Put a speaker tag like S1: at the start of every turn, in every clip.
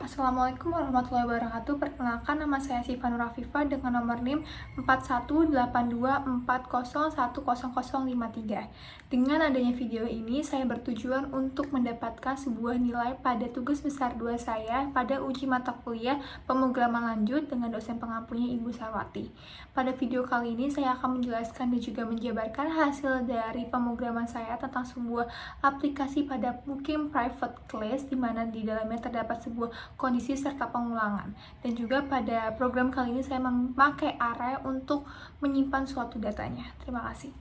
S1: Assalamualaikum warahmatullahi wabarakatuh. Perkenalkan, nama saya Siva Nur Afifa dengan nomor NIM 418240100053. Dengan adanya video ini, saya bertujuan untuk mendapatkan sebuah nilai pada tugas besar 2 saya pada uji mata kuliah pemrograman lanjut dengan dosen pengampunya Ibu Sarwati. Pada video kali ini, saya akan menjelaskan dan juga menjabarkan hasil dari pemrograman saya tentang sebuah aplikasi pada Booking Private Class, di mana di dalamnya terdapat sebuah kondisi serta pengulangan. Dan juga pada program kali ini saya memakai array untuk menyimpan suatu datanya. Terima kasih.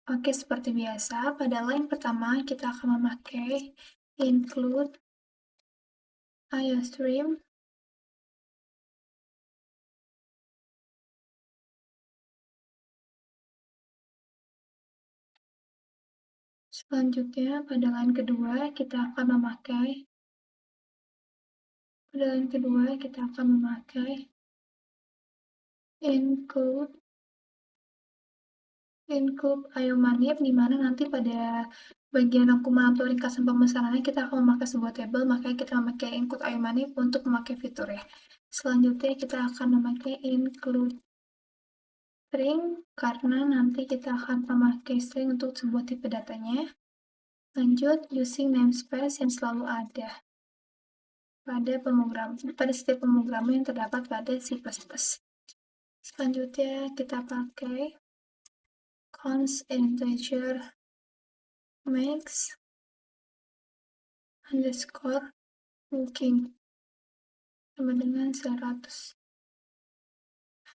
S1: Oke, seperti biasa, pada line pertama kita akan memakai include IOStream. Selanjutnya, pada line kedua kita akan memakai include IOManip, di mana nanti pada bagian akumulator ringkasan pemesanannya kita akan memakai sebuah tabel, makanya kita memakai include IOManip untuk memakai fiturnya. Selanjutnya kita akan memakai include string, karena nanti kita akan memakai string untuk sebuah tipe datanya. Lanjut, using namespace yang selalu ada pada setiap pemrograman yang terdapat pada C++. Selanjutnya kita pakai const integer max underscore booking sama dengan 100.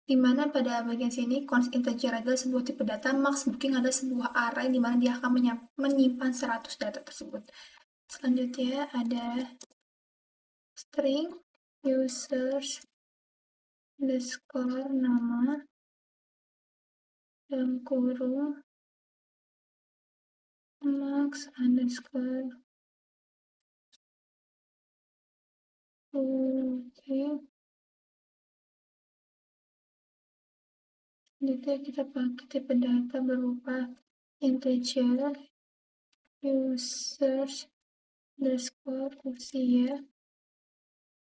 S1: Dimana pada bagian sini const integer adalah sebuah tipe data, max booking adalah sebuah array di mana dia akan menyimpan 100 data tersebut. Selanjutnya ada string users underscore nama dalam kurung max underscore booking. Selanjutnya kita pakai tipe data berupa integer users underscore usia.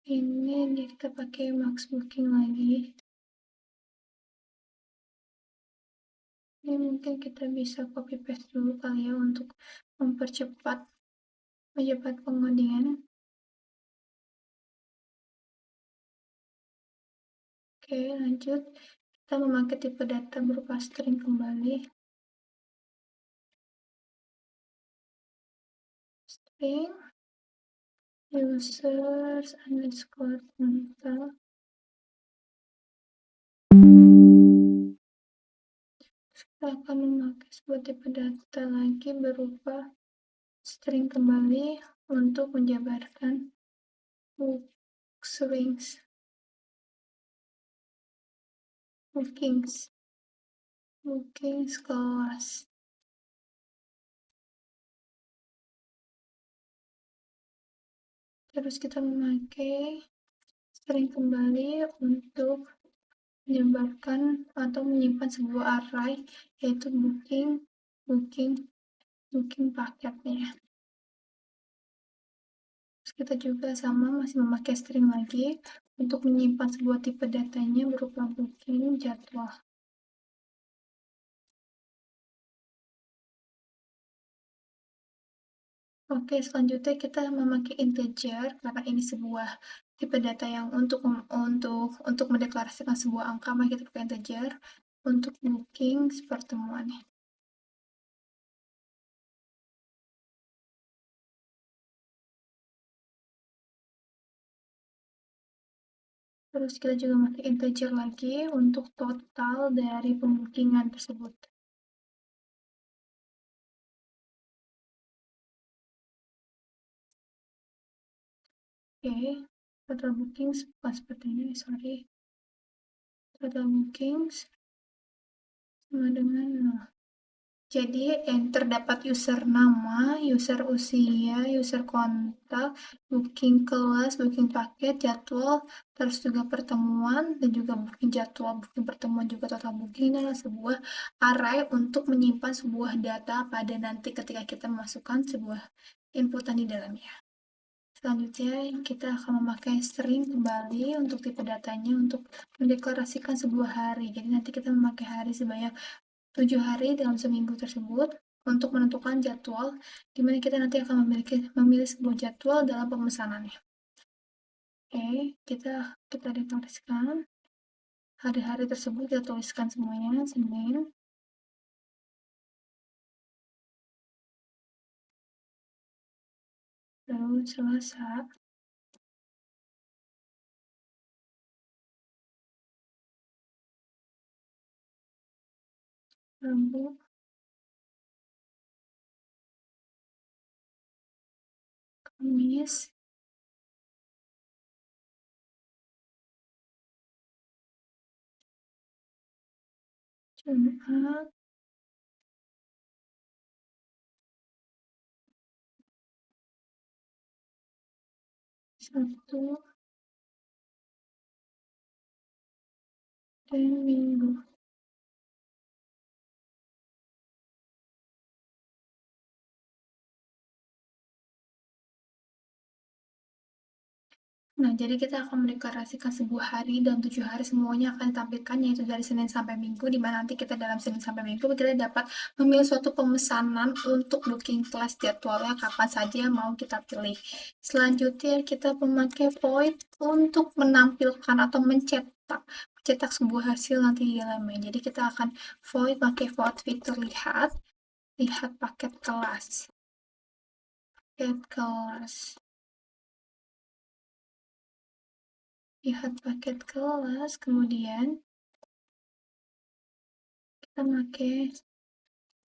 S1: Ini kita pakai max booking lagi. Ini mungkin kita bisa copy paste dulu kali ya untuk mempercepat pengundian. Oke, lanjut. Kita memakai tipe data berupa string kembali. String users underscore contact. Kita akan memakai sebuah tipe data lagi berupa string kembali untuk menjabarkan bookings kelas. Terus kita memakai string kembali untuk menyebarkan atau menyimpan sebuah array, yaitu booking paketnya. Terus kita juga masih memakai string lagi untuk menyimpan sebuah tipe datanya berupa booking jadwal. Oke, selanjutnya kita memakai integer karena ini sebuah tipe data yang untuk mendeklarasikan sebuah angka, maka kita pakai integer untuk booking pertemuan. Terus kita juga pakai integer lagi untuk total dari pembookingan tersebut. Oke, total bookings seperti ini, total bookings sama dengan 0. Jadi terdapat user nama, user usia, user kontak, booking kelas, booking paket, jadwal, terus juga pertemuan, dan juga booking jadwal, booking pertemuan, juga total booking. Ini adalah sebuah array untuk menyimpan sebuah data pada nanti ketika kita memasukkan sebuah inputan di dalamnya. Selanjutnya, kita akan memakai string kembali untuk tipe datanya untuk mendeklarasikan sebuah hari. Jadi nanti kita memakai hari sebanyak 7 hari dalam seminggu tersebut untuk menentukan jadwal, di mana kita nanti akan memilih sebuah jadwal dalam pemesanannya. Oke, kita deklarasikan hari-hari tersebut, kita tuliskan semuanya, Senin, lalu Selasa, Rabu, Kamis, Jumat, Sabtu, dan Minggu. Nah, jadi kita akan mendeklarasikan sebuah hari dan 7 hari semuanya akan ditampilkan, yaitu dari Senin sampai Minggu, di mana nanti kita dalam Senin sampai Minggu kita dapat memilih suatu pemesanan untuk booking kelas jadwalnya kapan saja mau kita pilih. Selanjutnya kita memakai void untuk menampilkan atau mencetak sebuah hasil nanti di dalamnya. Jadi kita akan void pakai void fitur lihat paket kelas. Lihat paket kelas, kemudian kita pakai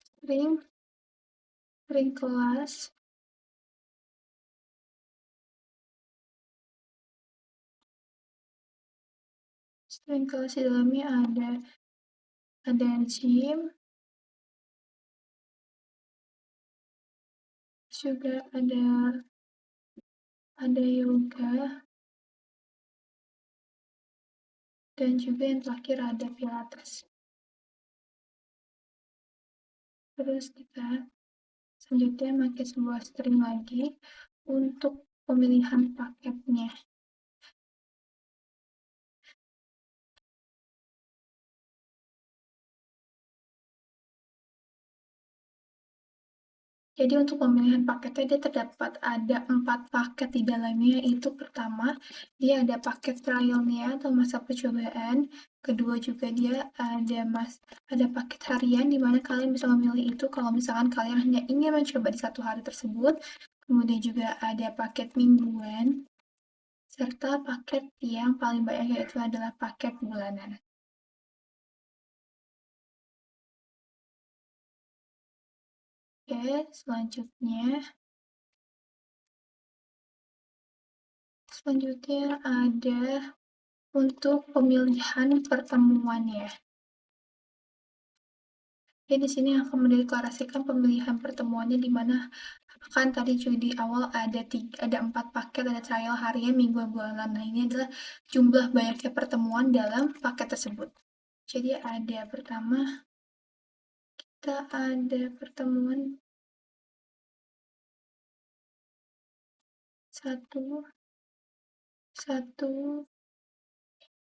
S1: string kelas, di dalamnya ada gym, juga ada yoga, dan juga yang terakhir ada pilates. Terus kita selanjutnya pakai sebuah string lagi untuk pemilihan paketnya. Jadi untuk pemilihan paketnya dia terdapat ada 4 paket di dalamnya, yaitu pertama dia ada paket trialnya atau masa percobaan, kedua juga dia ada paket harian di mana kalian bisa memilih itu kalau misalkan kalian hanya ingin mencoba di satu hari tersebut, kemudian juga ada paket mingguan, serta paket yang paling banyak yaitu adalah paket bulanan. Oke, selanjutnya ada untuk pemilihan pertemuannya. Jadi di sini akan mendeklarasikan pemilihan pertemuannya di mana kan tadi juga di awal ada 4 paket, ada trial harian, mingguan, bulanan. Nah, ini adalah jumlah banyaknya pertemuan dalam paket tersebut. Jadi ada pertama kita ada pertemuan 1,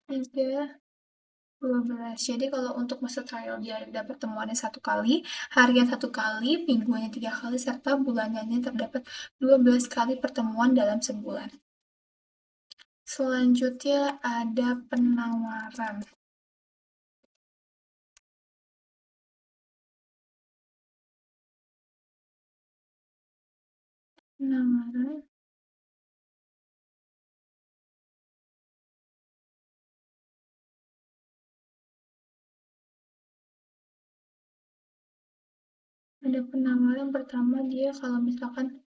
S1: 3, 12. Jadi kalau untuk masa trial dia ada pertemuannya 1 kali, harian 1 kali, mingguannya 3 kali, serta bulanannya terdapat 12 kali pertemuan dalam sebulan. Selanjutnya ada penawaran. Ada penawaran pertama, dia kalau misalkan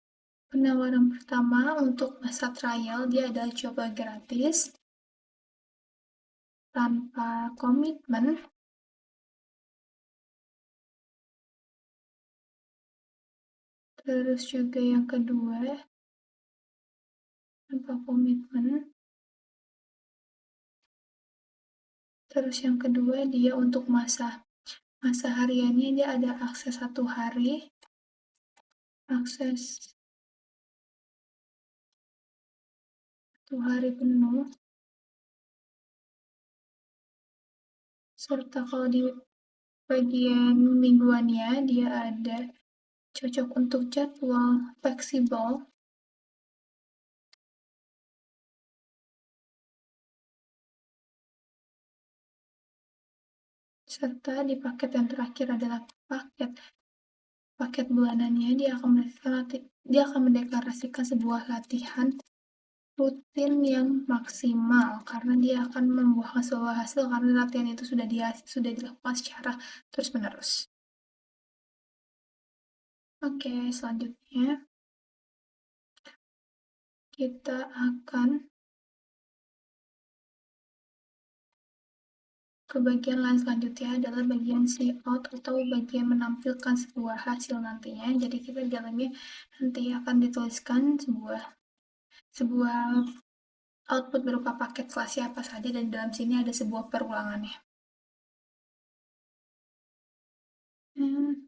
S1: penawaran pertama untuk masa trial dia adalah coba gratis tanpa komitmen. Terus juga yang kedua tanpa komitmen. Terus yang kedua dia untuk masa hariannya dia ada akses 1 hari, akses 1 hari penuh, serta kalau di bagian mingguannya dia ada cocok untuk jadwal fleksibel, serta di paket yang terakhir adalah paket paket bulanannya. Dia akan mendeklarasikan sebuah latihan rutin yang maksimal karena dia akan membuahkan sebuah hasil karena latihan itu sudah dilakukan secara terus-menerus. Oke, selanjutnya kita akan ke bagian lain. Selanjutnya adalah bagian see out atau bagian menampilkan sebuah hasil nantinya. Jadi kita di dalamnya nanti akan dituliskan sebuah output berupa paket kelasnya apa saja, dan dalam sini ada sebuah perulangannya. Hmm,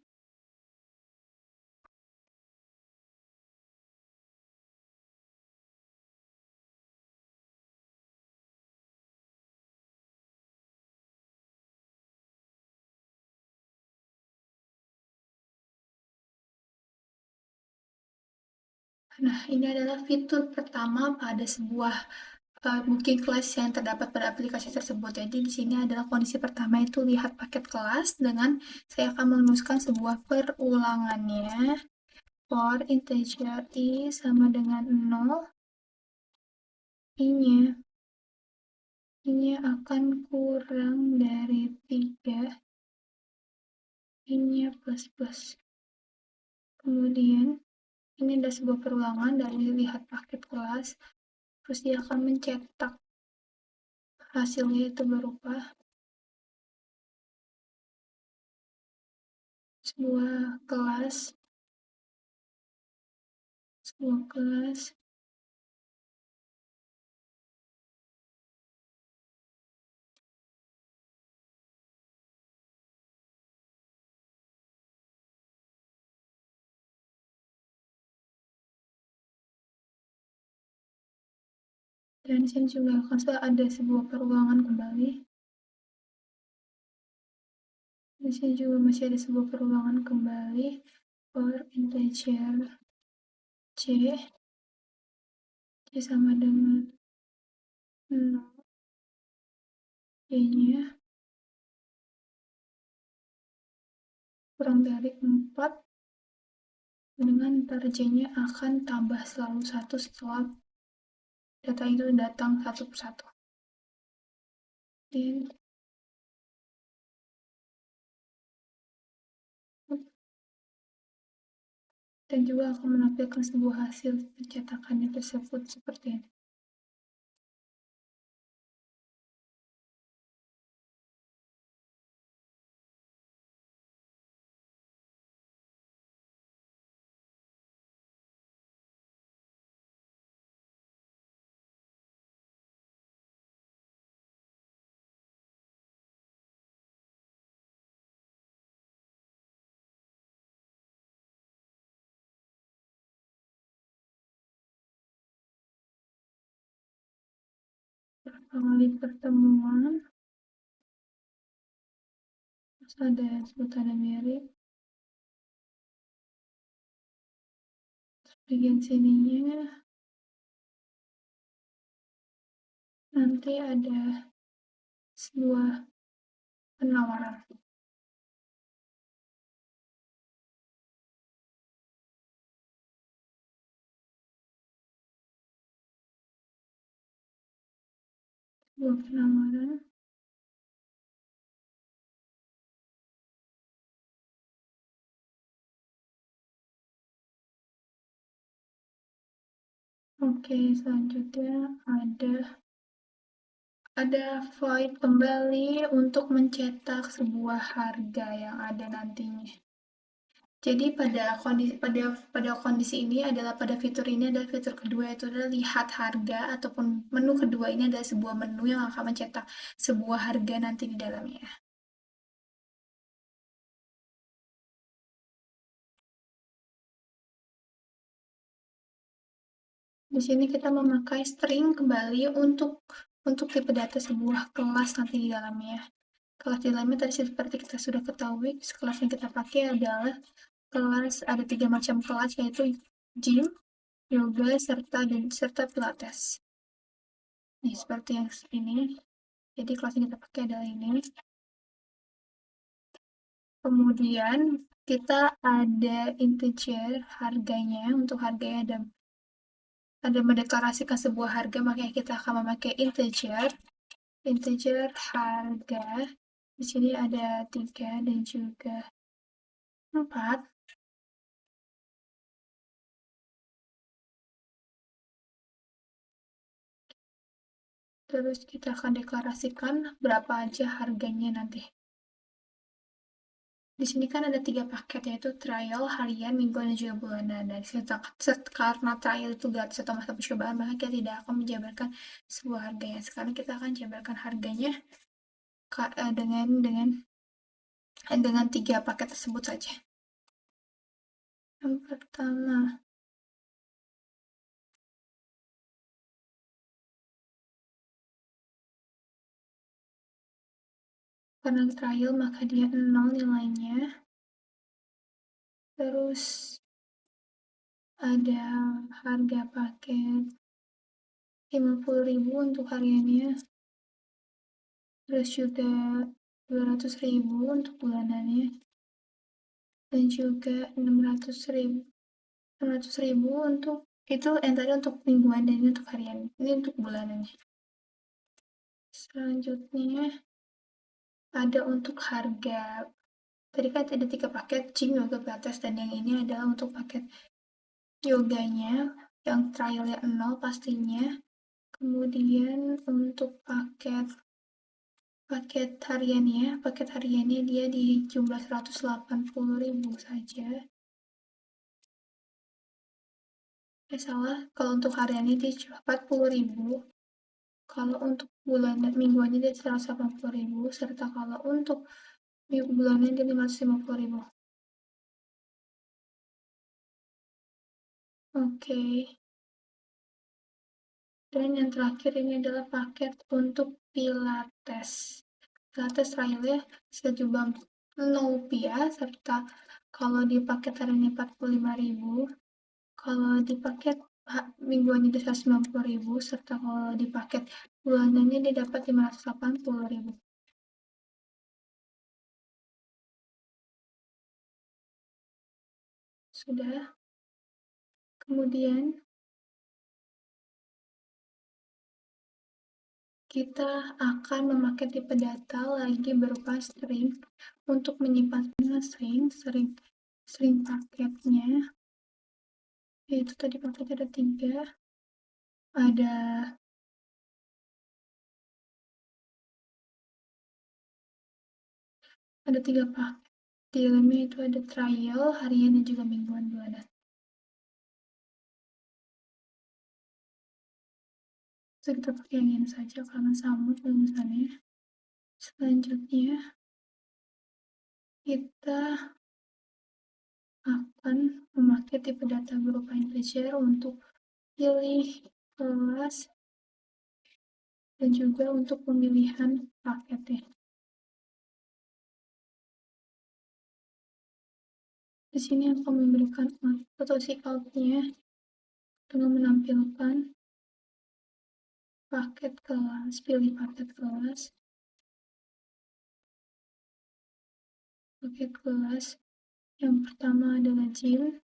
S1: Nah, ini adalah fitur pertama pada sebuah booking kelas yang terdapat pada aplikasi tersebut. Jadi di sini adalah kondisi pertama itu lihat paket kelas dengan saya akan menuliskan sebuah perulangannya. For integer i sama dengan 0, i-nya akan kurang dari 3, i-nya plus. Kemudian ini ada sebuah perulangan dari lihat paket kelas, terus dia akan mencetak hasilnya itu berupa sebuah kelas sebuah kelas dan di sini juga akan ada sebuah perulangan kembali. Di sini juga masih ada sebuah perulangan kembali for integer c sama dengan 0, y-nya kurang dari 4, dengan ntar j-nya akan tambah selalu 1 setelah data itu datang satu persatu. Dan juga akan menampilkan sebuah hasil pencetakannya tersebut seperti ini. Kali pertemuan, terus ada sebutan mirip, bagian sininya nanti ada sebuah penawaran. Sebuah penawaran. Oke, selanjutnya ada void kembali untuk mencetak sebuah harga yang ada nantinya. Jadi pada kondisi ini adalah pada fitur ini adalah fitur kedua, yaitu adalah lihat harga ataupun menu kedua. Ini adalah sebuah menu yang akan mencetak sebuah harga nanti di dalamnya. Di sini kita memakai string kembali untuk tipe data sebuah kelas nanti di dalamnya. Kelas di dalamnya tadi seperti kita sudah ketahui, kelas yang kita pakai adalah kelas, ada 3 macam kelas, yaitu gym, yoga, serta pilates. Nih, seperti yang ini. Jadi kelas yang kita pakai adalah ini. Kemudian kita ada integer harganya. Untuk harganya ada mendeklarasikan sebuah harga, makanya kita akan memakai integer harga. Di sini ada 3 dan juga 4. Terus kita akan deklarasikan berapa aja harganya nanti. Di sini kan ada 3 paket, yaitu trial, harian, mingguan, dan juga bulanan. Dan karena trial itu gratis atau masa percobaan, maka kita tidak akan menjabarkan sebuah harganya. Sekarang kita akan jabarkan harganya dengan 3 paket tersebut saja. Yang pertama, karena trial maka dia 0 nilainya. Terus ada harga paket 50.000 untuk hariannya. Terus juga 200.000 untuk bulanannya. Dan juga 600.000 untuk itu yang tadi untuk mingguan, dan ini untuk harian, ini untuk bulanannya. Selanjutnya ada untuk harga, tadi kan ada 3 paket, gym, yoga, pilates, dan yang ini adalah untuk paket yoganya yang trialnya 0 pastinya. Kemudian untuk paket hariannya dia di jumlah 180.000 saja. Salah, kalau untuk hariannya dia 40.000. Kalau untuk mingguannya dia 180.000, serta kalau untuk bulannya dia 550.000. Oke. Dan yang terakhir ini adalah paket untuk pilates. Pilates trialnya sejumlah 0 rupiah, serta kalau di paket hariannya 45.000, kalau di paket mingguannya dia 190.000, serta kalau di paket bulanannya dia dapat 580.000. Sudah. Kemudian kita akan memakai tipe data lagi berupa string. Untuk menyimpannya string paketnya, yaitu tadi paketnya ada 3. Ada 3 paket. Di dalamnya itu ada trial, harian, dan juga mingguan, bulanan. So, kita pakai yang ini saja karena sama rumusannya. Selanjutnya, kita akan memakai tipe data berupa integer untuk pilih kelas dan juga untuk pemilihan paketnya. Di sini akan memberikan output atau outnya dengan menampilkan paket kelas, pilih paket kelas. Paket kelas yang pertama adalah gym.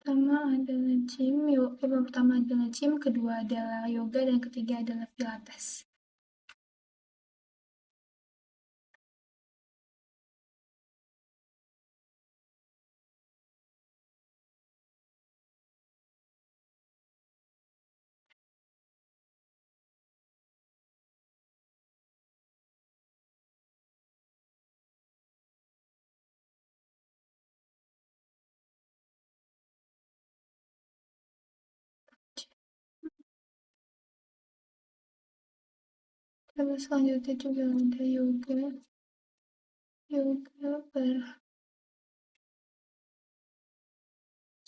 S1: Pertama adalah gym, kedua adalah yoga, dan ketiga adalah pilates. Terus selanjutnya juga ada yoga. juga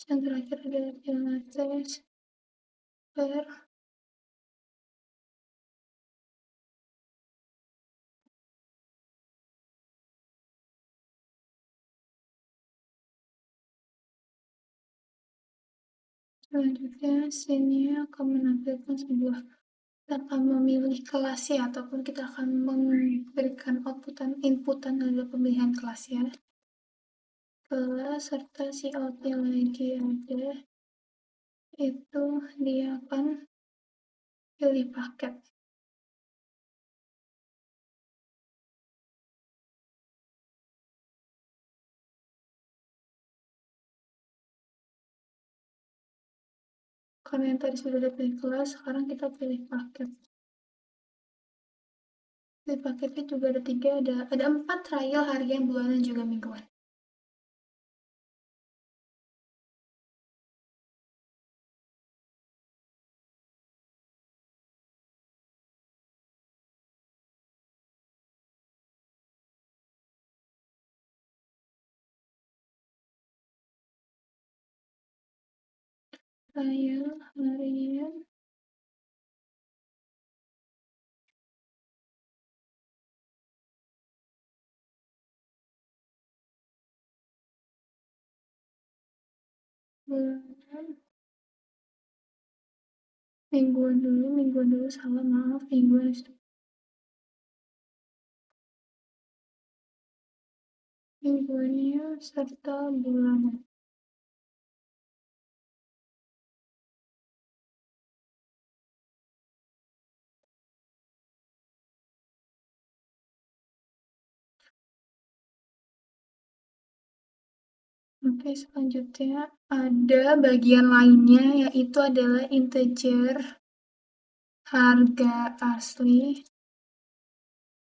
S1: yang terakhir adalah Pilates per selanjutnya sini akan menampilkan sebuah, kita akan memilih kelas ya, ataupun kita akan memberikan inputan adalah pemilihan kelas ya, kelas serta si outnya lagi ada, itu dia akan pilih paket. Karena yang tadi sudah ada pilih kelas, sekarang kita pilih paket. Di paketnya juga ada 3, ada 4 trial harian, bulanan, juga mingguan. Trial harian bulanan, mingguan dulu, salah, maaf, mingguannya serta bulanan. Oke, selanjutnya ada bagian lainnya, yaitu adalah integer harga asli.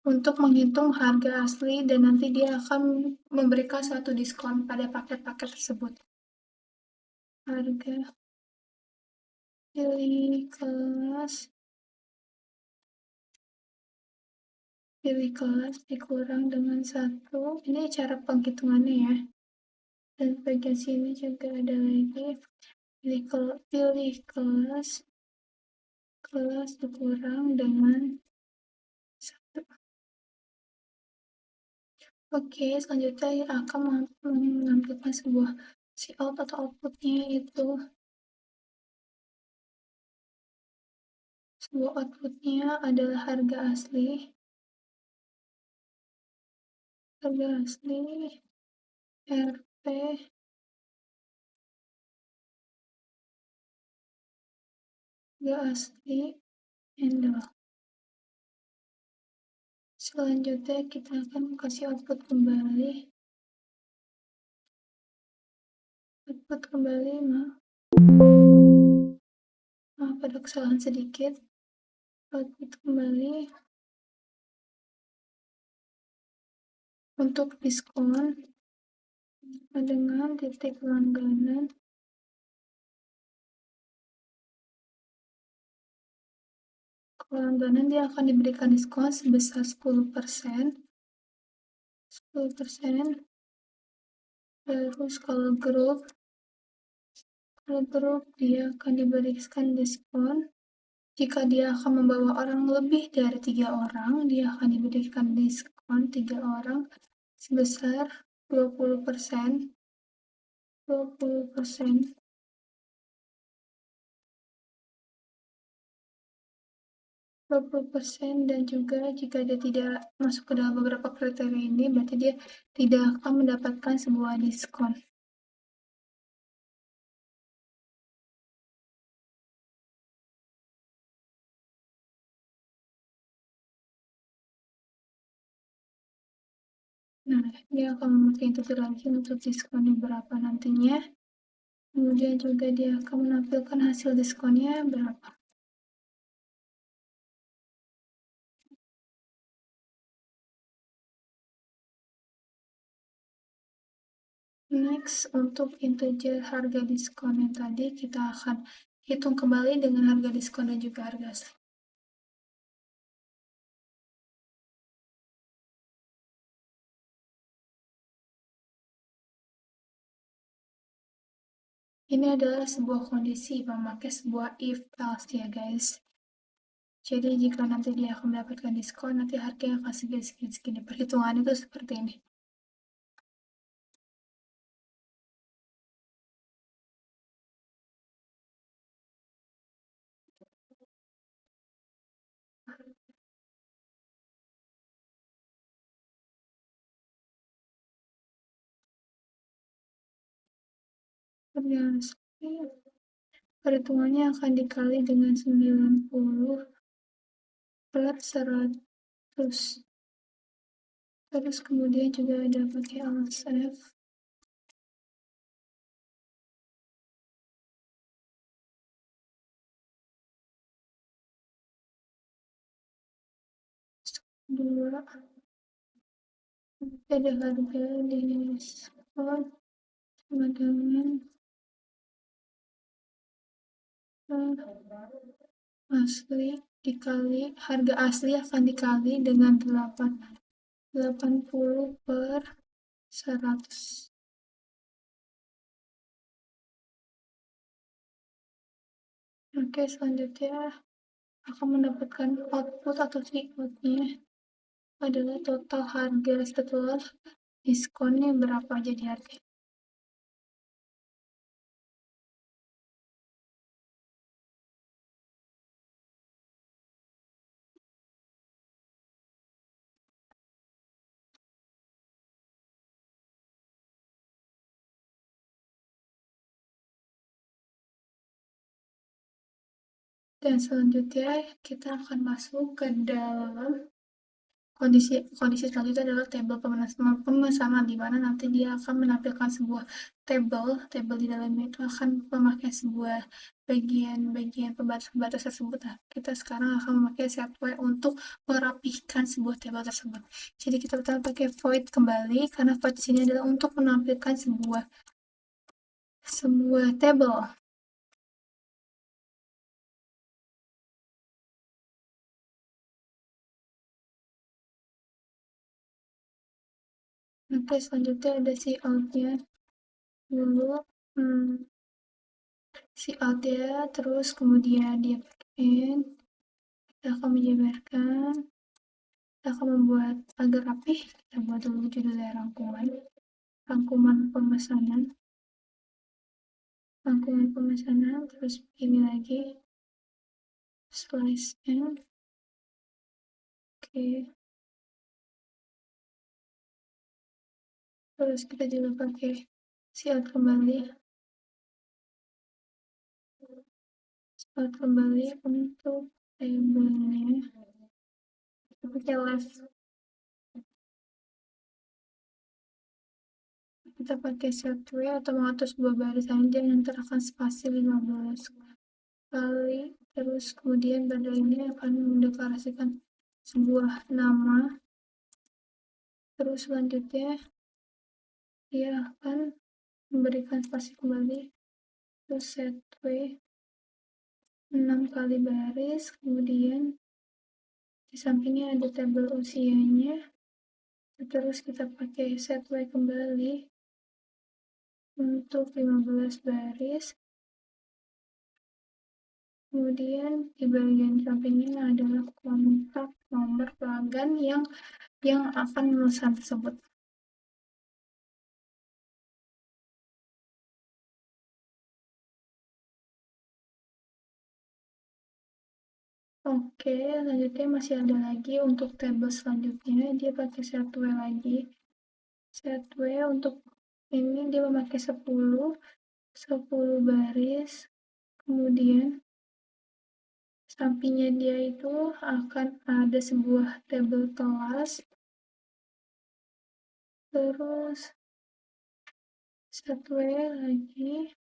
S1: Untuk menghitung harga asli, dan nanti dia akan memberikan suatu diskon pada paket-paket tersebut. Harga pilih kelas dikurang dengan 1. Ini cara penghitungannya ya. Dan bagian sini juga ada lagi, pilih kelas dikurang dengan 1. Oke, selanjutnya akan menampilkan sebuah out atau outputnya, yaitu sebuah outputnya adalah harga asli RP harga asli handle. Selanjutnya kita akan kasih output kembali, maaf ada kesalahan sedikit, output kembali untuk diskon dengan titik langganan dia akan diberikan diskon sebesar 10%. Terus kalau grup dia akan diberikan diskon jika dia akan membawa orang lebih dari 3 orang, dia akan diberikan diskon 3 orang sebesar 20%, dan juga jika dia tidak masuk ke dalam beberapa kriteria ini, berarti dia tidak akan mendapatkan sebuah diskon. Nah, dia akan memakai integer lagi untuk diskonnya berapa nantinya. Kemudian juga dia akan menampilkan hasil diskonnya berapa. Next, untuk integer harga diskon yang tadi, kita akan hitung kembali dengan harga diskon dan juga harga asli. Ini adalah sebuah kondisi memakai sebuah if else ya guys. Jadi jika nanti dia akan mendapatkan diskon, nanti harganya akan segini. Perhitungannya itu seperti ini. Perhitungannya akan dikali dengan 90 per 100. Terus kemudian juga ada pakai alas F. Dua, ada harga diskon sama dengan asli dikali harga asli akan dikali dengan 80 per 100. Oke, selanjutnya akan mendapatkan output atau outnya adalah total harga setelah diskonnya berapa jadi harga. Dan selanjutnya kita akan masuk ke dalam kondisi selanjutnya adalah tabel pemesanan di mana nanti dia akan menampilkan sebuah tabel di dalamnya itu akan memakai sebuah bagian pembatas tersebut. Nah, kita sekarang akan memakai setway untuk merapihkan sebuah tabel tersebut. Jadi kita pertama pakai void kembali karena void di sini adalah untuk menampilkan sebuah tabel. Oke, selanjutnya ada si outnya dulu. Si out-nya, terus kemudian dia pakein, kita akan menyebarkan, kita akan membuat agar rapih, kita buat dulu judulnya rangkuman pemesanan, terus ini lagi, slice-nya, oke, terus kita juga pakai si out kembali untuk tabelnya, kita pakai left, kita pakai setway atau mengatur sebuah barisan aja yang akan spasi 15 kali, terus kemudian pada ini akan mendeklarasikan sebuah nama, terus selanjutnya dia akan memberikan spasi kembali, terus setway 6 kali baris, kemudian di sampingnya ada tabel usianya, terus kita pakai setway kembali untuk 15 baris, kemudian di bagian sampingnya adalah kontak nomor pelanggan yang akan memesan tersebut. Oke, selanjutnya masih ada lagi untuk tabel selanjutnya, dia pakai setway lagi. Setway untuk ini dia memakai 10 baris, kemudian sampingnya dia itu akan ada sebuah tabel kelas, terus setway lagi,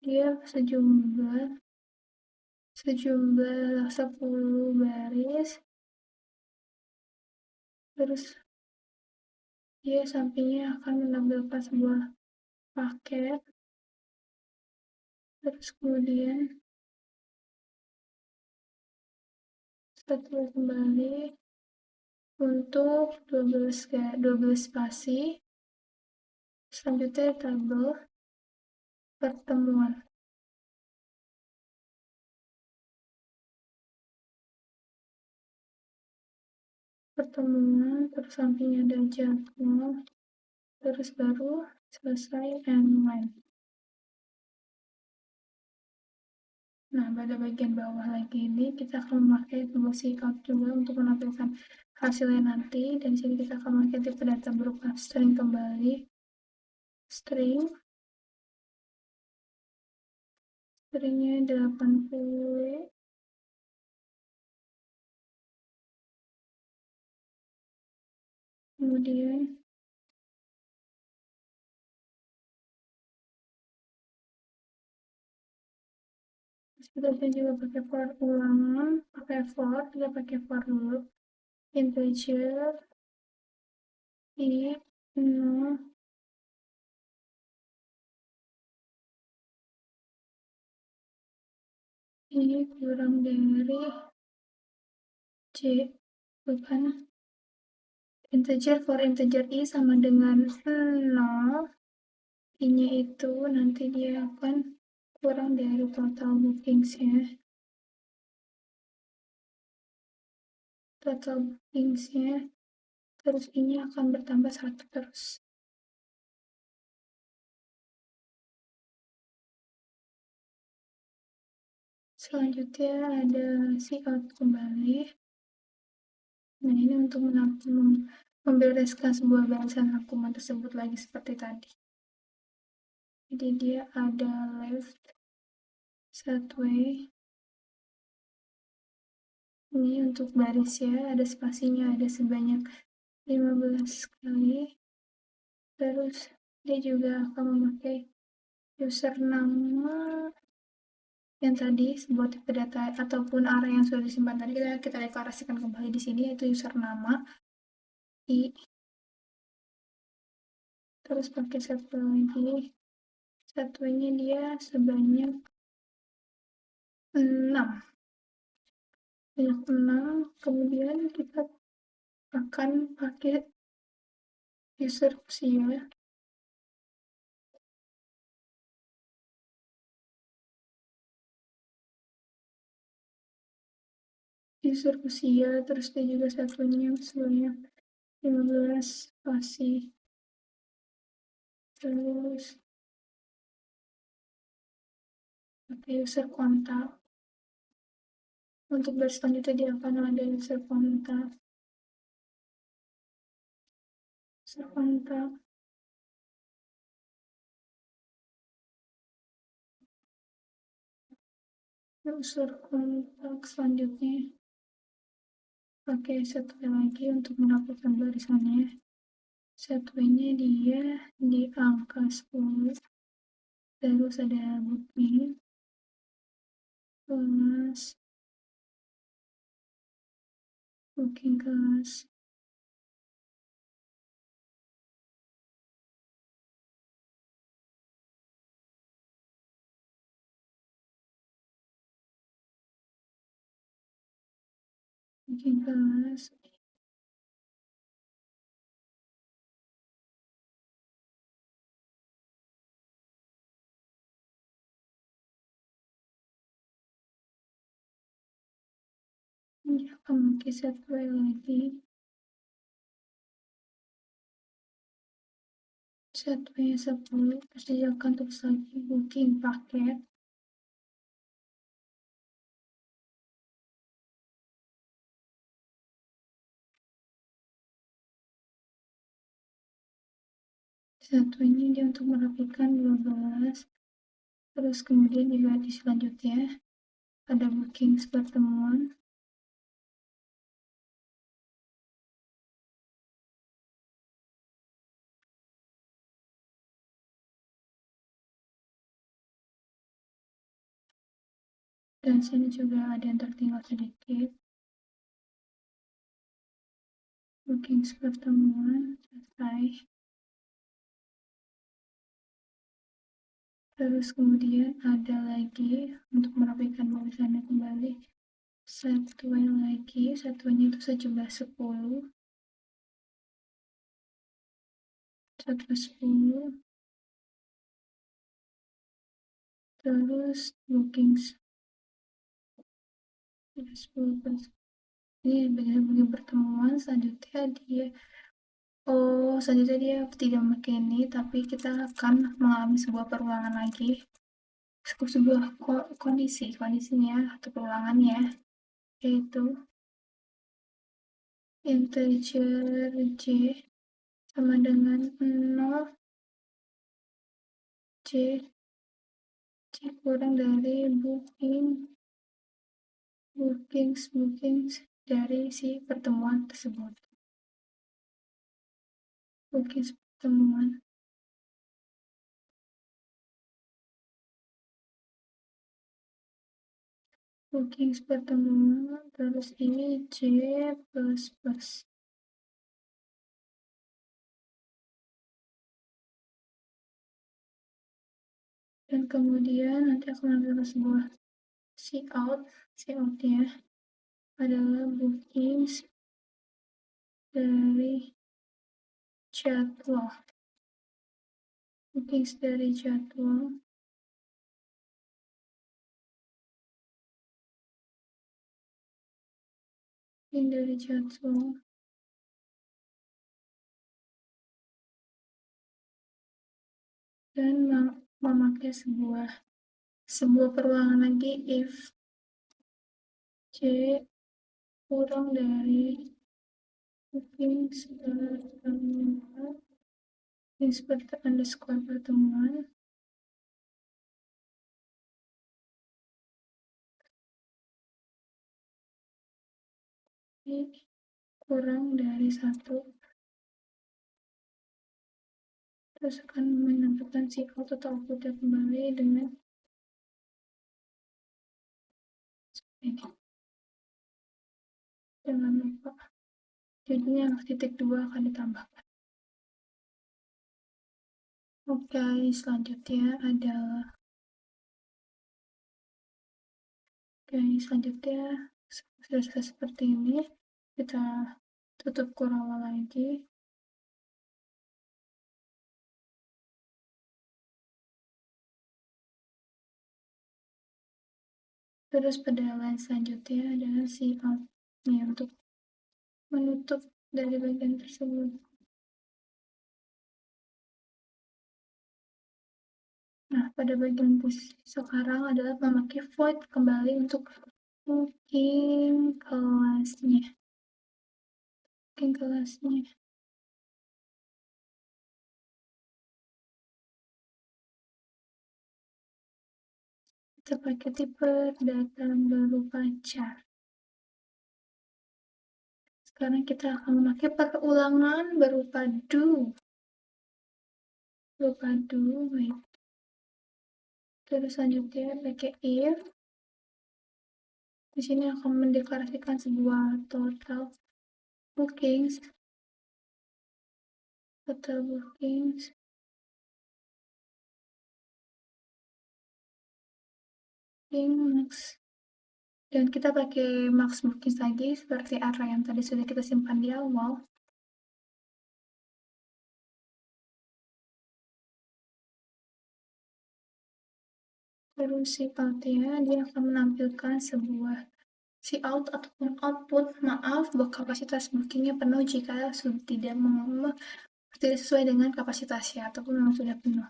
S1: dia sejumlah 10 baris, terus dia sampingnya akan menampilkan sebuah paket, terus kemudian setway kembali untuk 12 spasi, selanjutnya tabel pertemuan, terus sampingnya ada jadwal, terus baru selesai and when. Nah, pada bagian bawah lagi ini kita akan memakai tombol checkout juga untuk menampilkan hasilnya nanti, dan di sini kita akan memakai tipe data berupa string kembali, stringnya 80, kemudian kita juga pakai for ulangan, pakai for, kita pakai for dulu, integer i 0 ini kurang dari c, bukan integer, for integer i sama dengan 0, i-nya itu nanti dia akan kurang dari total bookingsnya, terus i-nya akan bertambah 1 terus. Selanjutnya ada checkout kembali. Nah, ini untuk membereskan sebuah barisan rangkuman tersebut lagi seperti tadi. Jadi dia ada left, set way, ini untuk baris ya, ada spasinya, ada sebanyak 15 kali. Terus dia juga akan memakai user nama yang tadi, sebuah tipe data ataupun array yang sudah disimpan tadi, kita deklarasikan kembali di sini, yaitu user nama i, terus pakai satu lagi, satunya dia sebanyak 6, kemudian kita akan pakai user usia, terus dia juga satunya sebanyak 15 spasi, terus pakai user kontak. Untuk baris selanjutnya dia akan ada user kontak, user kontak selanjutnya pakai setway lagi untuk menampilkan barisannya. Setway-nya dia di angka 10, terus ada booking, kelas, booking kelas, ini akan pakai setway lagi, setway 10, terus dia akan terus lagi booking paket, satunya dia untuk merapikan 12, terus kemudian juga di selanjutnya ada booking pertemuan, dan sini juga ada yang tertinggal sedikit, booking pertemuan selesai. Terus kemudian ada lagi untuk merapikan barisannya kembali, setway lagi, satunya itu sejumlah 10, terus bookings, ini bagian pertemuan. Selanjutnya dia tidak memakai ini, tapi kita akan mengalami sebuah perulangan lagi, sebuah kondisinya atau perulangannya, yaitu integer j sama dengan 0, j kurang dari bookings dari si pertemuan tersebut. Bookings pertemuan, terus ini j plus. Dan kemudian nanti aku ambil sebuah cout-nya adalah bookings dari jadwal. Ini dari jadwal dan memakai sebuah perulangan lagi if j kurang dari bookings pertemuan kurang dari 1, terus akan menentukan si out atau outputnya kembali dengan ini. Jangan lupa jadinya titik 2 akan ditambahkan. Oke, selanjutnya sudah seperti ini. Kita tutup Curawa lagi. Terus pada line selanjutnya adalah si out nih untuk menutup dari bagian tersebut. Nah, pada bagian sekarang adalah memakai void kembali untuk booking kelasnya. Kita pakai tipe data berupa char. Sekarang kita akan memakai perulangan berupa do. Wait. Terus selanjutnya pakai if. Di sini akan mendeklarasikan sebuah total bookings max, dan kita pakai max bookings lagi seperti array yang tadi sudah kita simpan di awal. Terus si out-nya dia akan menampilkan sebuah si out ataupun output, bahwa kapasitas bookingnya penuh jika tidak sesuai dengan kapasitasnya ataupun memang sudah penuh.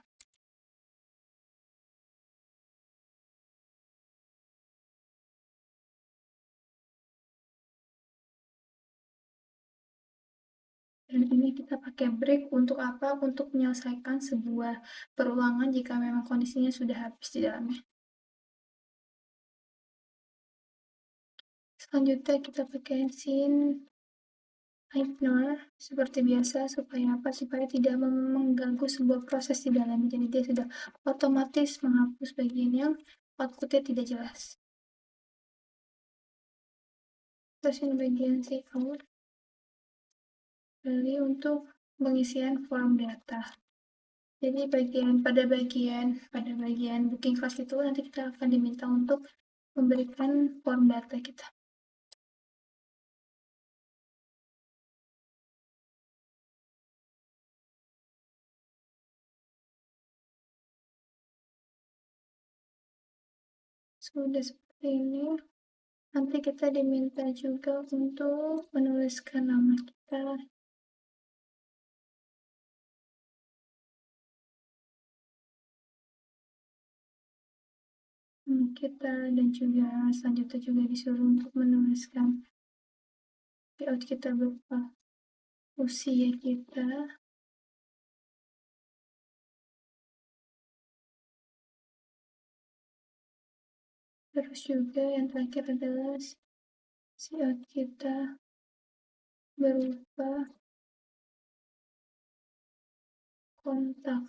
S1: Dan ini kita pakai break untuk apa? Untuk menyelesaikan sebuah perulangan jika memang kondisinya sudah habis di dalamnya. Selanjutnya kita pakai ignore seperti biasa supaya tidak mengganggu sebuah proses di dalamnya. Jadi dia sudah otomatis menghapus bagian yang outputnya tidak jelas. Terus ini bagian out kembali untuk pengisian form data. Jadi pada bagian booking class itu nanti kita akan diminta untuk memberikan form data kita. Sudah seperti ini, nanti kita diminta juga untuk menuliskan nama kita, dan juga selanjutnya juga disuruh untuk menuliskan layout kita berupa usia kita, terus juga yang terakhir adalah layout kita berupa kontak.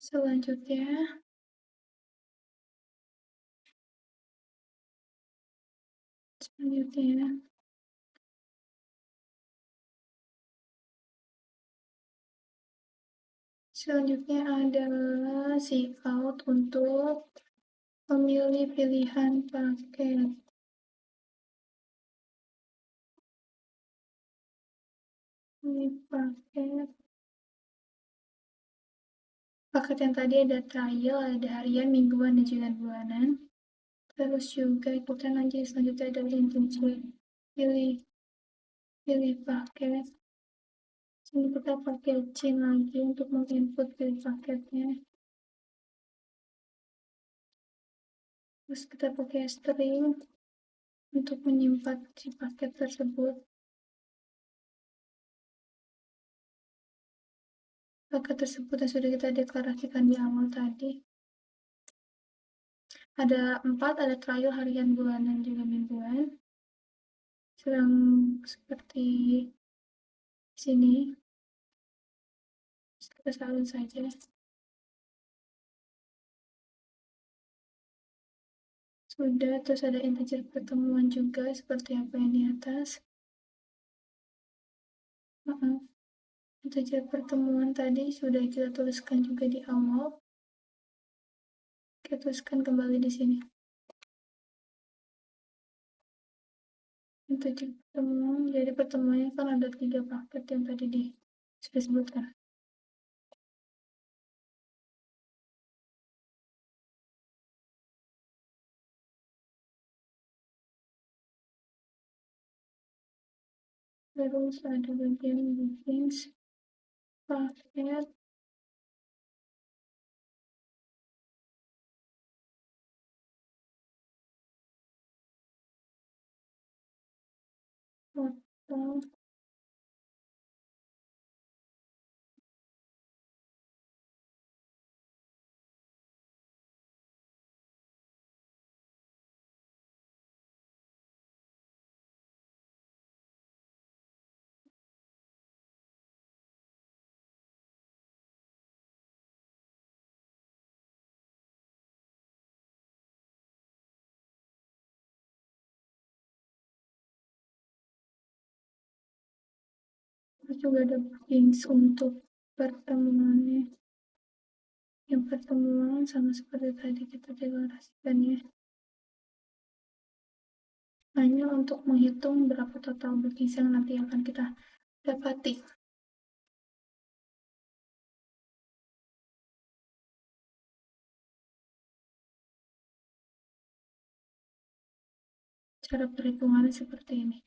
S1: Selanjutnya adalah layout untuk memilih pilihan paket. Ini paket yang tadi ada trial, ada harian, mingguan, dan juga bulanan. Terus juga kita nanti selanjutnya ada integer, pilih paket. Sini kita pakai chain lagi untuk menginput pilih paketnya. Terus kita pakai string untuk menyimpan si paket tersebut. Paket tersebut yang sudah kita deklarasikan di awal tadi. Ada 4, ada trial, harian, bulanan, juga mingguan. Sedang seperti sini, kita salin saja. Sudah, terus ada integer pertemuan juga seperti apa yang di atas. Integer pertemuan tadi sudah kita tuliskan juga di awal. Kita tuliskan kembali di sini. Integer pertemuan, jadi pertemuannya kan ada 3 paket yang tadi sudah sebutkan. Terus ada bagian bookings, paket, total, terus juga ada bookings untuk pertemuannya. Yang pertemuan sama seperti tadi kita deklarasikan ya. Hanya untuk menghitung berapa total bookings yang nanti akan kita dapati. Cara perhitungannya seperti ini.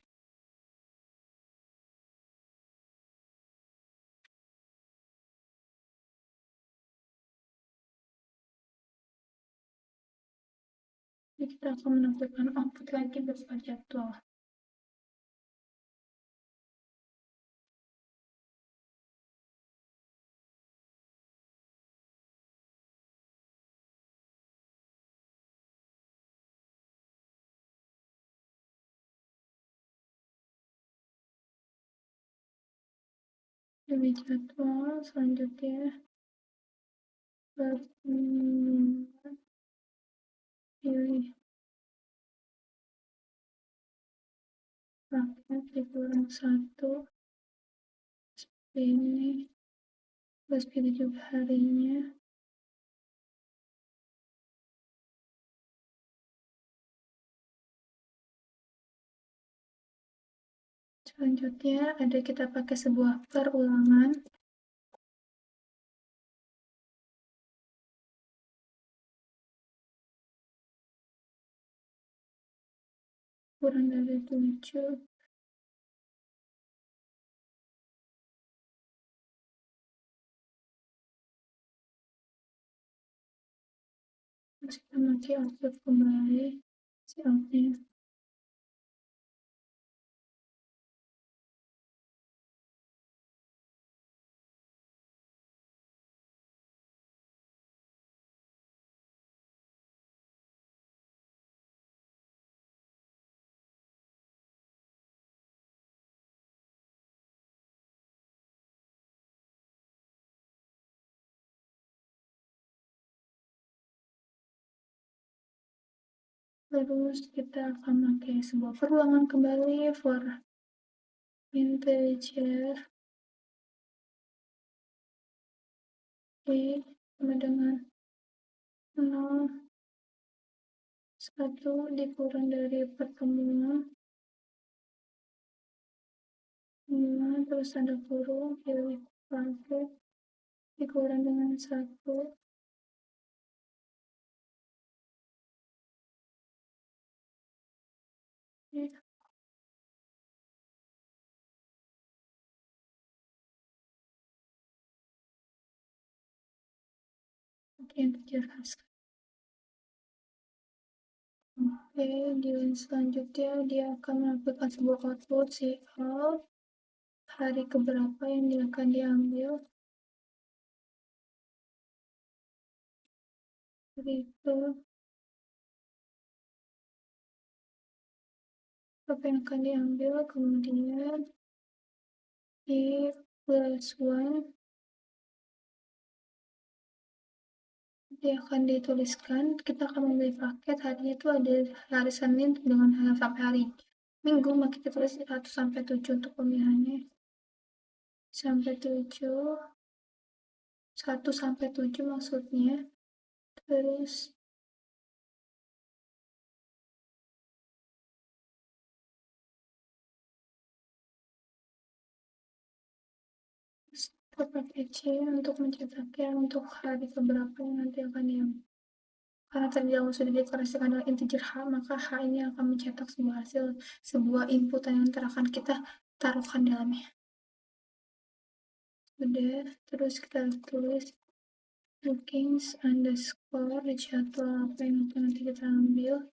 S1: Jadi kita akan menampilkan output lagi berupa jadwal. Pilih jadwal, selanjutnya pilih paket dikurang 1 seperti ini, terus pilih juga harinya, Selanjutnya ada kita pakai sebuah perulangan. Kurang dari 7. Terus kita pakai output kembali si outnya. Terus kita akan pakai sebuah perulangan kembali for integer y sama dengan 0, 1 dikurang dari pertemuan 5, terus ada kurung, pilih pakai dikurang dengan 1. Oke, dijelaskan. Oke, di selanjutnya dia akan melakukan sebuah output si out hari keberapa yang dia akan diambil. Itu apa yang akan diambil, kemudian if plus 1 dia akan dituliskan, kita akan membeli paket, harinya itu ada hari Senin dengan sampai hari Minggu, maka kita tulis 1 sampai 7 untuk pemilihannya. Sampai 7, 1 sampai 7 maksudnya. Terus kita pakai C untuk mencetaknya untuk hari keberapa yang nanti akan diambil. Karena terdahulu sudah dideklarasikan dengan integer H, maka H ini akan mencetak sebuah hasil, sebuah input yang nanti akan kita taruhkan dalamnya. Udah, terus kita tulis bookings underscore jadwal apa yang akan nanti kita ambil.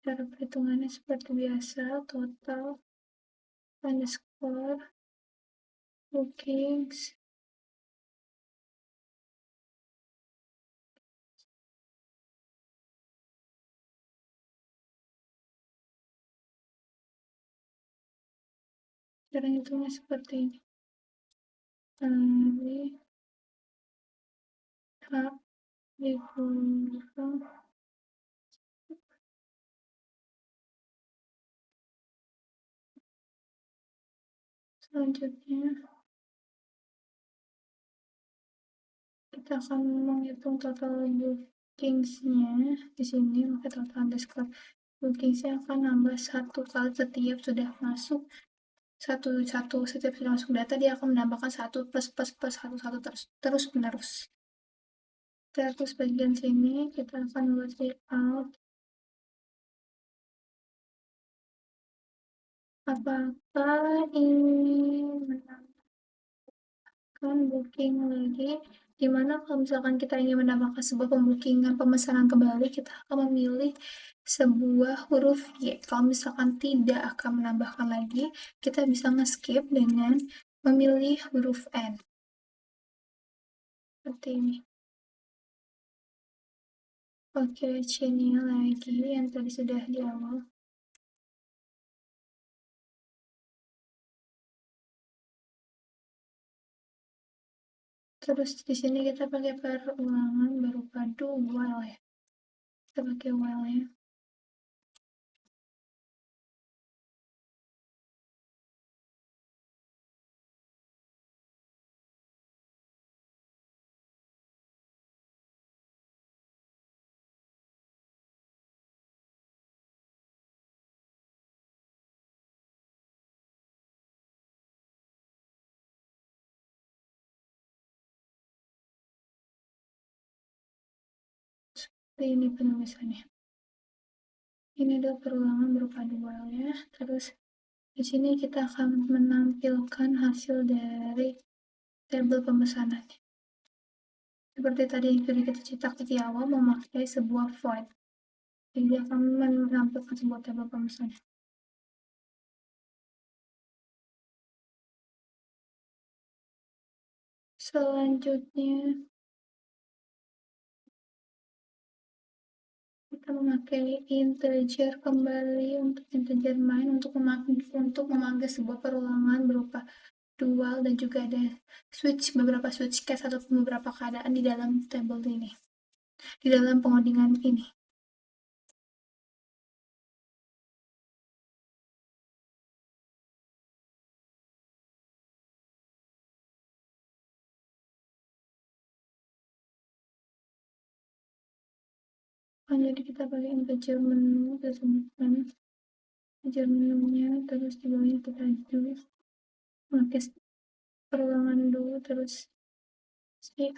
S1: Cara perhitungannya seperti biasa, total underscore bookings cara hitungnya seperti ini. Hari H dikurang selanjutnya kita akan menghitung total bookingsnya di sini, maka total underscore bookingsnya akan nambah 1 kali setiap sudah masuk setiap sudah masuk data dia akan menambahkan 1 plus plus plus 1 terus menerus. Terus bagian sini kita akan buat layout apakah ini menambahkan booking lagi, dimana kalau misalkan kita ingin menambahkan sebuah pembookingan pemesanan kembali, kita akan memilih sebuah huruf Y. Kalau misalkan tidak akan menambahkan lagi, kita bisa nge-skip dengan memilih huruf N seperti ini. Oke, C-nya lagi yang tadi sudah di awal. Terus di sini kita pakai perulangan berupa do while ya. Kita pakai while ya. Ini penulisannya. Ini adalah perulangan berupa dual ya. Terus di sini kita akan menampilkan hasil dari tabel pemesanan. Seperti tadi yang sudah kita cetak di awal memakai sebuah void. Jadi dia akan menampilkan sebuah tabel pemesanan. Selanjutnya kita memakai integer kembali untuk integer main untuk memanggil sebuah perulangan berupa dual dan juga ada beberapa switch case atau beberapa keadaan di dalam tabel ini, di dalam pengodingan ini. Jadi kita pakai integer menu, kita sebutkan integer menunya, terus di bawahnya kita pakai perulangan dulu, terus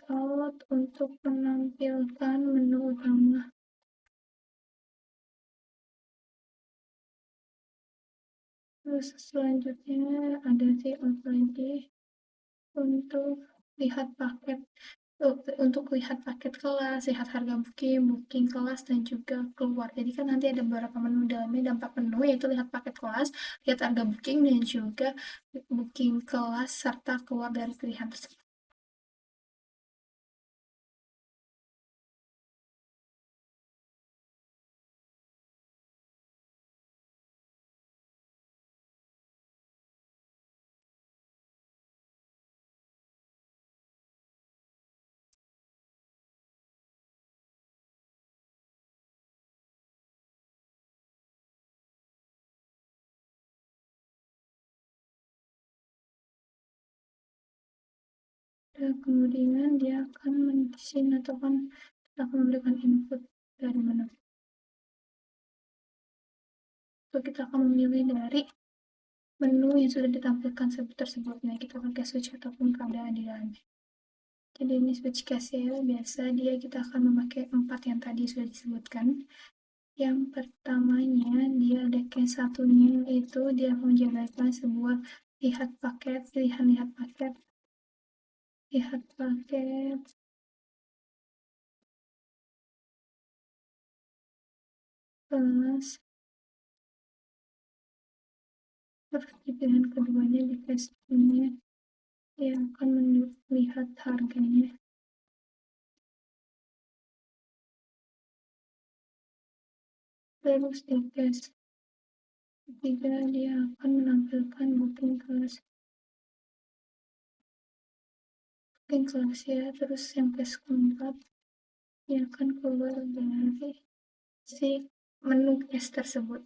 S1: out untuk menampilkan menu utama. Terus selanjutnya ada out lagi untuk lihat paket, untuk lihat paket kelas, lihat harga booking kelas, dan juga keluar. Jadi kan nanti ada beberapa menu dalamnya, ada 4 menu, yaitu lihat paket kelas, lihat harga booking, dan juga booking kelas, serta keluar dari pilihan tersebut. Dan kemudian dia akan mengisi atau akan memberikan input dari menu. So, kita akan memilih dari menu yang sudah ditampilkan tersebut. Nah, kita pakai switch ataupun keadaan di dalamnya. Jadi ini switch case ya, biasa kita akan memakai 4 yang tadi sudah disebutkan. Yang pertamanya, dia ada case satunya, itu dia menjabarkan sebuah lihat paket, pilihan lihat paket, kelas, terus di pilihan keduanya di case ini dia akan melihat harganya. Terus di case ketiga dia akan menampilkan booking kelas ya. Terus yang case keempat dia akan keluar dari si menu case tersebut.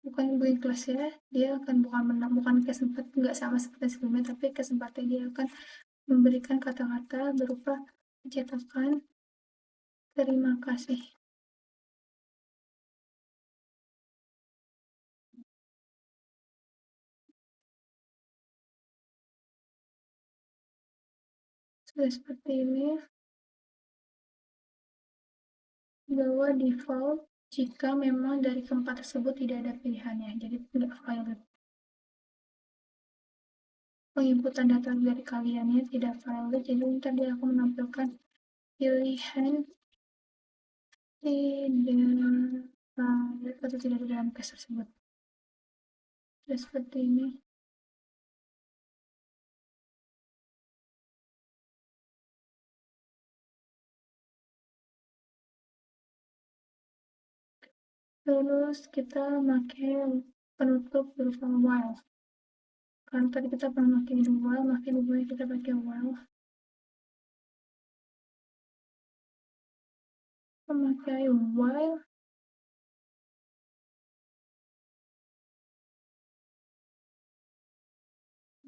S1: Bukan booking kelas ya, dia akan bukan case 4, nggak sama seperti sebelumnya, tapi case 4 dia akan memberikan kata-kata berupa cetakan terima kasih. Sudah seperti ini, bahwa default jika memang dari keempat tersebut tidak ada pilihannya, jadi tidak valid. Penginputan data dari kaliannya tidak valid, jadi ntar dia akan menampilkan pilihan tidak valid atau tidak ada dalam case tersebut. Sudah seperti ini. Terus kita pakai penutup berupa while. Karena tadi kita pernah pakai while, kita pakai while. Memakai while.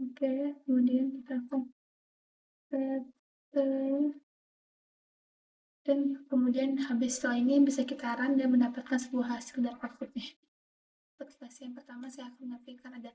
S1: Oke, kemudian kita akan dan kemudian habis setelah ini bisa kita run dan mendapatkan sebuah hasil dari outputnya. Untuk yang pertama saya akan mengaplikan ada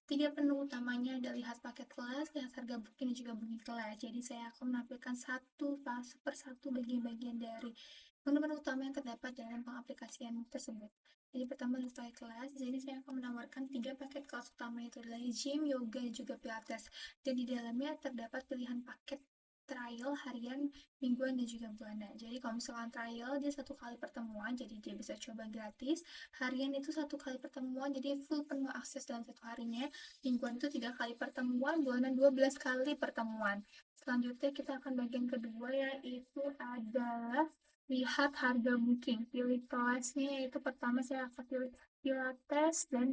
S1: Tiga menu utamanya adalah lihat paket kelas, lihat harga booking, dan juga booking kelas. Jadi saya akan menampilkan satu per satu bagian-bagian dari menu-menu utama yang terdapat dalam pengaplikasian tersebut. Jadi pertama lihat paket kelas, jadi saya akan menawarkan tiga paket kelas utama, itu adalah gym, yoga, dan juga pilates. Dan di dalamnya terdapat pilihan paket trial harian, mingguan, dan juga bulanan. Jadi kalau misalkan trial dia satu kali pertemuan, jadi dia bisa coba gratis. Harian itu satu kali pertemuan, jadi full penuh akses dalam satu harinya. Mingguan itu 3 kali pertemuan, bulanan 12 kali pertemuan. Selanjutnya kita akan bagian kedua, yaitu adalah lihat harga booking. Pilih kelasnya, yaitu pertama saya akan pilih pilates, dan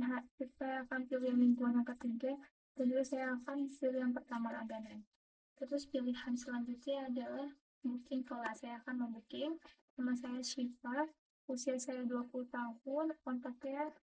S1: saya akan pilih yang mingguan yang ketiga, dan juga saya akan pilih yang pertama langganan. Terus pilihan selanjutnya adalah booking kelas. Saya akan membooking. Nama saya Syifa, usia saya 20 tahun, kontaknya.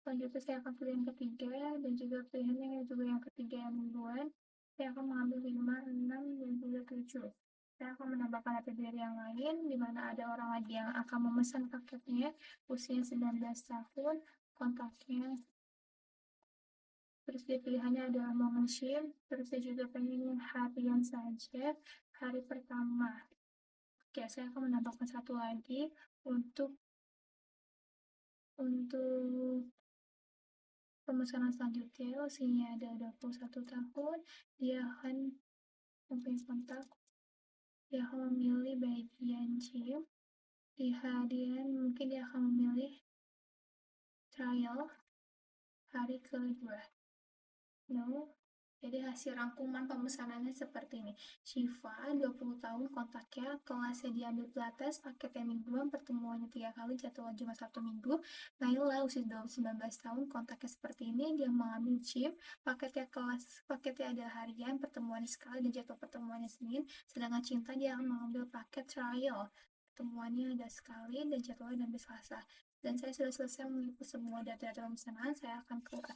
S1: Selanjutnya saya akan pilih yang ketiga, dan juga pilihannya juga yang ketiga yang mingguan. Saya akan mengambil 5, 6, dan juga 7. Saya akan menambahkan APBR yang lain, di mana ada orang lagi yang akan memesan paketnya, usia 19 tahun, kontaknya. Terus dia pilihannya adalah mau nge-ship, terus saya juga pengen harian saja, hari pertama. Oke, saya akan menambahkan satu lagi untuk pemesanan selanjutnya. Usianya ada 21 tahun, dia akan mempunyai kontak, dia akan memilih bagian gym. Di harian mungkin dia akan memilih trial hari kedua. No. Jadi hasil rangkuman pemesanannya seperti ini. Syifa, 20 tahun, kontaknya, kelasnya diambil pilates, paketnya mingguan, pertemuannya 3 kali, jadwal Jumat Sabtu Minggu. Naila, usia 19 tahun, kontaknya seperti ini, dia mengambil gym, paketnya ada harian, pertemuannya sekali, dan jadwal pertemuannya Senin. Sedangkan Cinta, dia akan mengambil paket trial, pertemuannya ada sekali, dan jadwalnya sampai Selasa. Dan saya sudah selesai mengikuti semua data-data pemesanan, saya akan keluar.